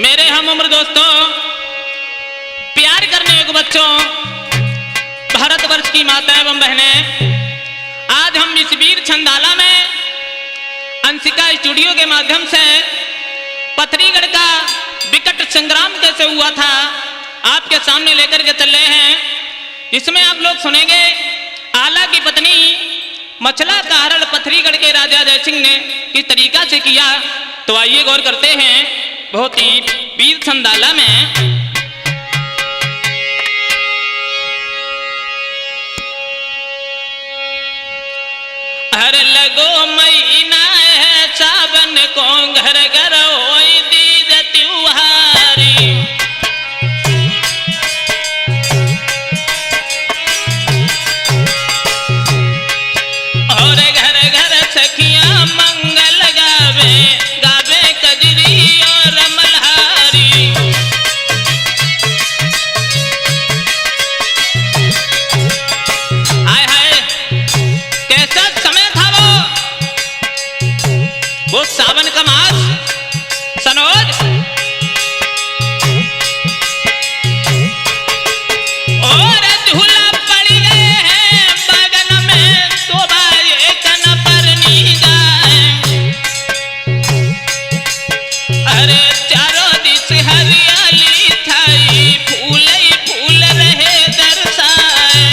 मेरे हम उम्र दोस्तों, प्यार करने योग्य बच्चों, भारतवर्ष की माता एवं बहनें, आज हम इस वीर छंदाला में अंशिका स्टूडियो के माध्यम से पथरीगढ़ का विकट संग्राम कैसे हुआ था आपके सामने लेकर के चल रहे हैं। इसमें आप लोग सुनेंगे आला की पत्नी मछला का हरण पथरीगढ़ के राजा जय सिंह ने किस तरीका से किया। तो आइए गौर करते हैं बहुत ही वीर छंदाला में। हर लगो महीना है सावन को घर घर होई दीद त्योहारी, और घर घर सखियां मंगल गावे गावे कजरी और मल्हारी। हाय हाय कैसा समय था वो सावन का मास सनोज, और झूला पड़ गए हैं बगन में तो बाजे कन पर नी जाए। अरे चारों दिस हरियाली छाई फूल ही फूल रहे दरसाए।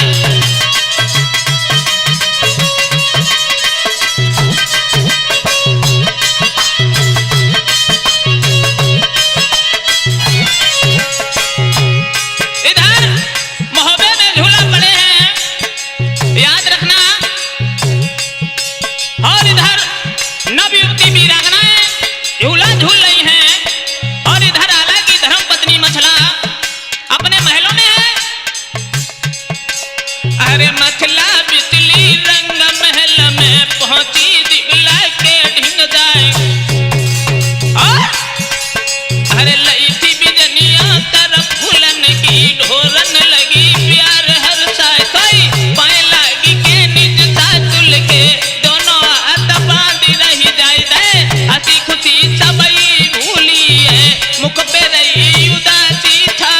अरे मछला बिजली रंग महल में पहुंची दिबला के ढिंग जाए, और अरे लई थी बिजनिया कर फूलन की ढोरन लगी प्यार हर साय कोई पाए लागी के निज सासुल के दोनों हाथ बांध रही जाए दे। हंसी खुशी सबई भूली है मुख पे रही उदासी था।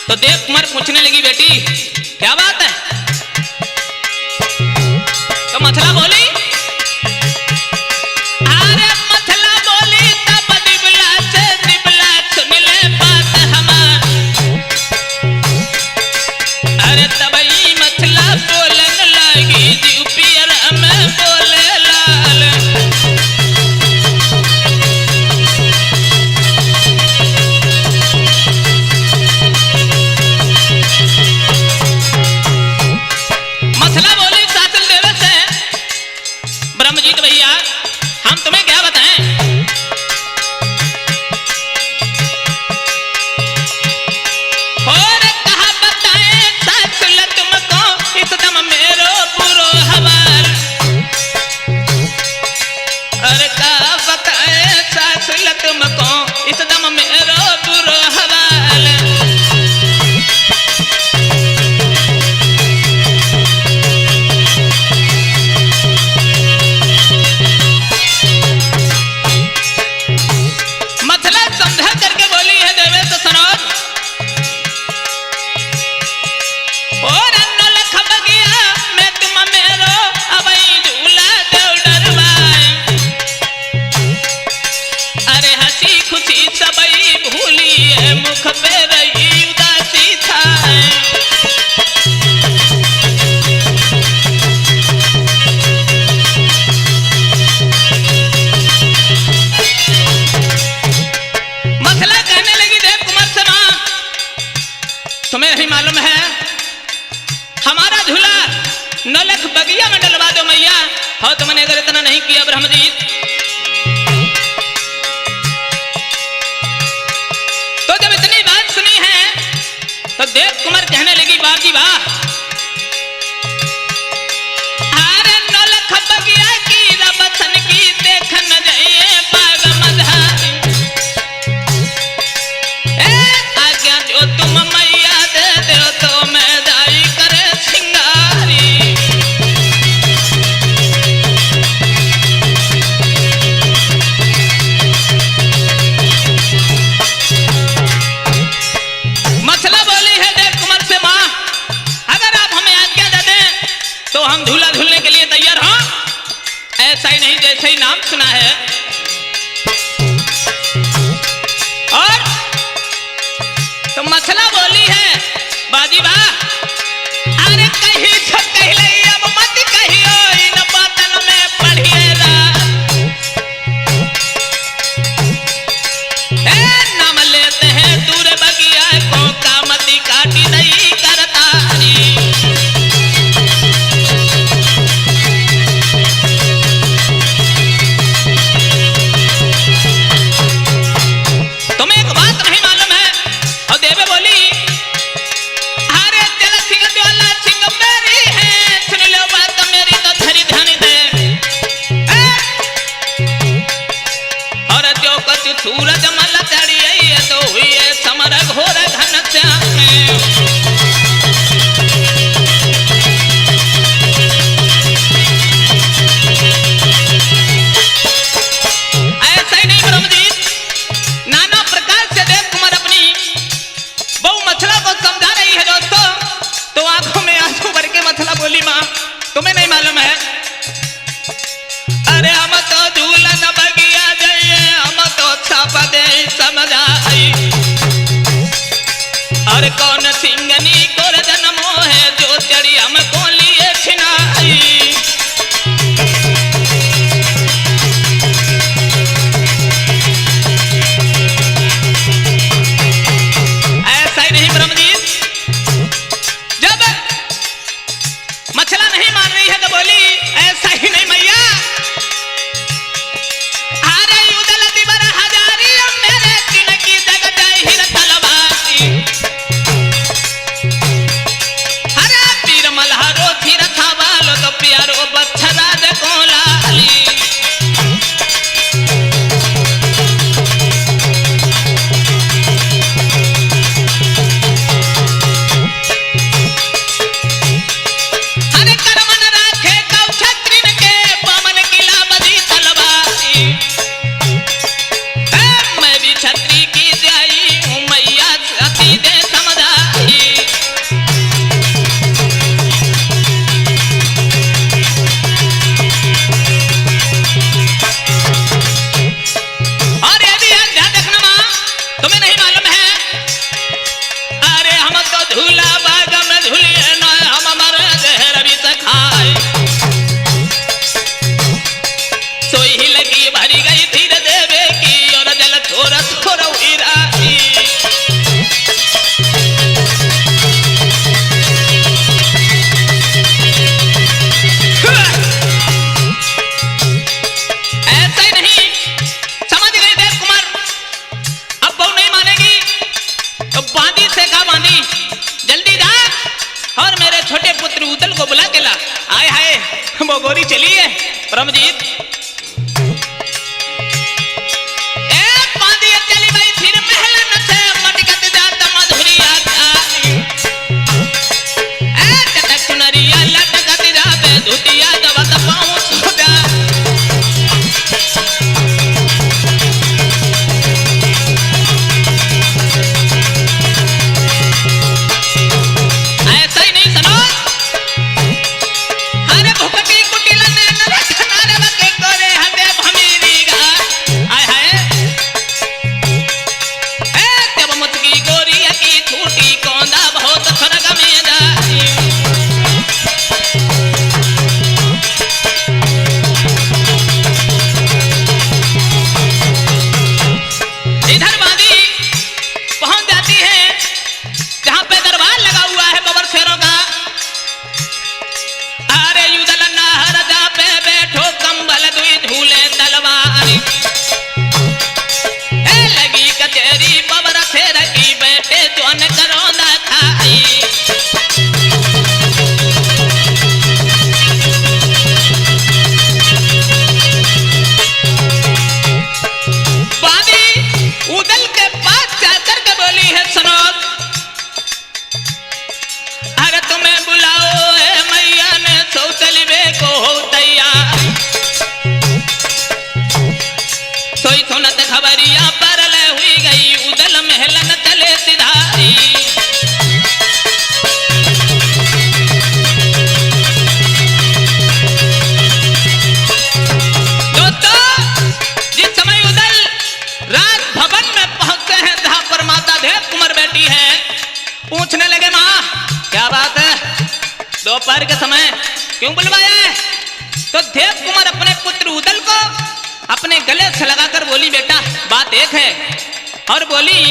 तो देव कुमार पूछने लगी बेटी क्या बात है। तो मछला बोली, अरे मछला बोली तब दिबला से दिबला सुन ले बात हमार। अरे तबई मछला बोलन लगी जीव पियर में बोले लाल। ब्रह्मजीत भैया हम तुम्हें क्या बताएं, और कहा बताएं सासुल तुमको इस दम मेरो बुरो हवाल। अरे कहा बताएं सासुल तुमको इस दम मेरो बुरो हवाल। मुख पे रही उदासी था। मछला कहने लगी देव कुमार से मां तुम्हें नहीं मालूम है हमारा झूला 9 लाख बगिया में डलवा दो मैया। हो तुमने अगर इतना नहीं किया ब्रह्मजीत तो जब इतनी बात सुनी है तो देव कुमार कहने लगी वाह जी वाह, ही नहीं जैसे ही नाम सुना है। और तो मछला बोली है बाजी बा, अरे कहीं सब कहले अब मत कहियो इन बातन में पढ़िएगा। ए नाम लेते हैं दूर बगिया को कामती काटी नहीं करतारी। तुम्हें एक बात नहीं मालूम है? और देवे बोली, अरे जल सिंह ज्वाला सिंह मेरी है, सुन लो बात मेरी तो धरी ध्यान दे। और जो कुछ सूरज मल चढ़ी तो हुई समर घोर घन श्याम। ऐसा ही नहीं ब्रह्मजीत, नाना प्रकार से देव कुमार अपनी बहु मछला को समझा रही है दोस्तों। तो आंखों में आंसू भर के मछला बोली, माँ तुम्हें नहीं मालूम है? अरे हम तो झूलन बगिया जाइए, हम तो छाप दे समझाई। और कौन सिंगनी को जन्मो है जो चढ़ी हमको लिए छिनाई। ऐसा ही नहीं ब्रह्मजीत, जब मछला नहीं मान रही है तो बोली, ऐसा ही नहीं मैया, अरे उदल दिबर हजारी मेरे दिल की जग जाहिर तलवारी। अरे पीर मल्हारो फिर था वालो तो प्यारो बच्छरा दे कोलाली। अरे करमन राखे कौ छत्रिन के पवन किला बदी तलवारी। मैं भी छत्री की जाई हूँ मैया सती दे समझाई। और ये भी एक ध्यान रखना माँ, तुम्हें नहीं मालूम है? अरे हम तो झूला बाग में झूलिए न, हम मर जहर भी सखाए। सोई ही लगी भरी गई धीर देवे की, और जल थोड़ा थोड़ा हुई राती। ऐसा ही नहीं, समझ गए देव कुमार? अब बहु नहीं मानेगी तो बांधी से का बांधी, जल्दी जा और मेरे छोटे पुत्र उदल को बुला के ला। आए हाय वो गोरी चली है ब्रह्मजीत। ए बांधी चली भाई फिर महलन से मटकत जात मधुरिया जानी। ए चटक सुनरिया लटकत जाते धुतिया दबत पाऊं छुटा। ऐसा ही नहीं सुनो, अरे भुकटी कुटिला ने नरक नारे बके बात है, दोपहर के समय क्यों बुलवाया है? तो देव कुमार अपने पुत्र उदल को अपने गले से लगाकर बोली, बेटा बात एक है। और बोली,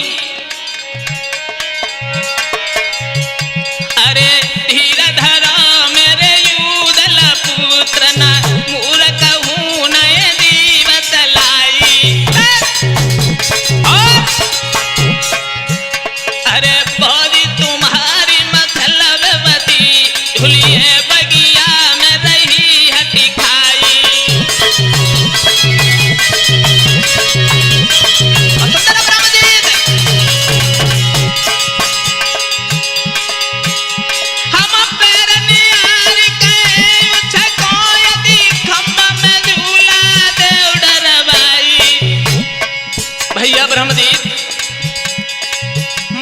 अरे धीर धरा मेरे उदल पुत्र ना मूर्ख हूं नए दीवत लाई। और अरे बोली तुम्हारी मतलबवती झुलिए बगिया में रही हटी खाई। भैया ब्रह्मजीत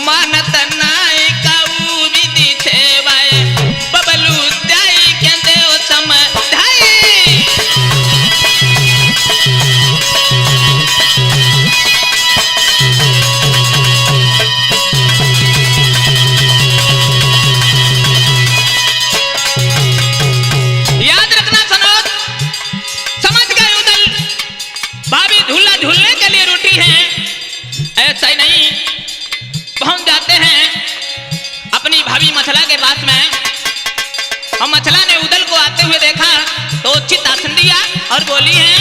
मानत नाय काऊ विधि छेवाय बबलू जाई के देव समझाई। याद रखना सनोद, समझ गए उदल, भाभी झूला झूलने के लिए रूठी है, ऐसा ही नहीं। पहुंच जाते हैं अपनी भाभी मथला के पास में, और मथला ने उदल को आते हुए देखा तो उचित आसन दिया और बोली है,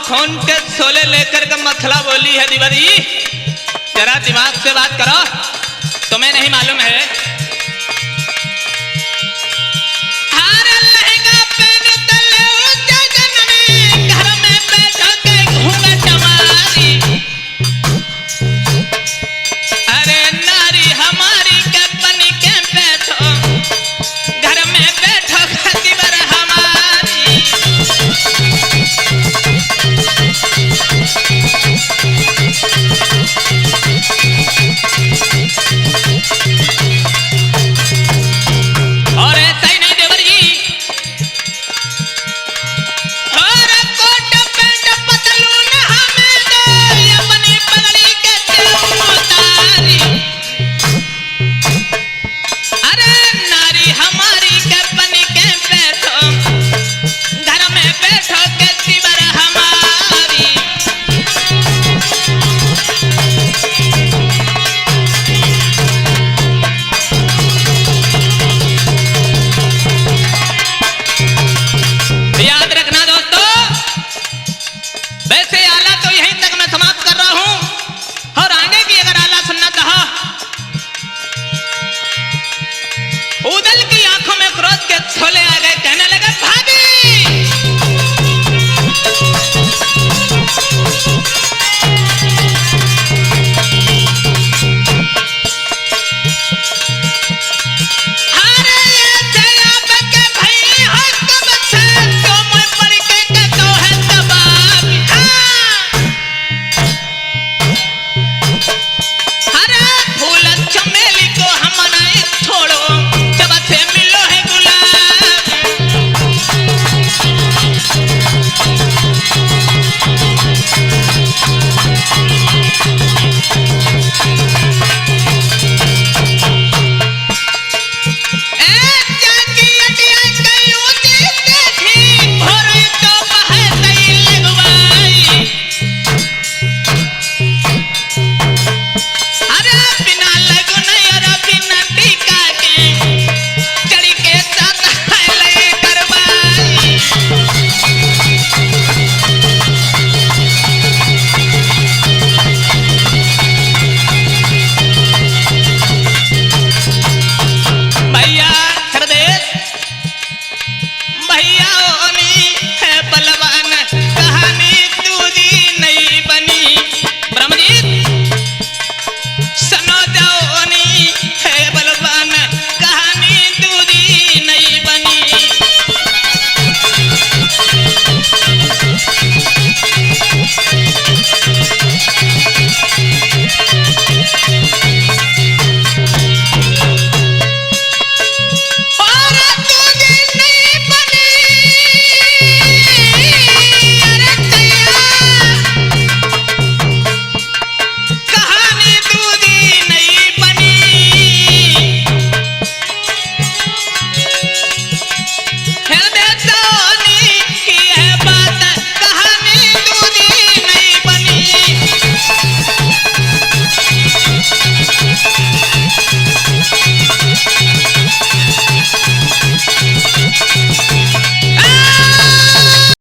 खून के सोले लेकर के मथला बोली है दीवारी, जरा दिमाग से बात करो, तुम्हें नहीं मालूम है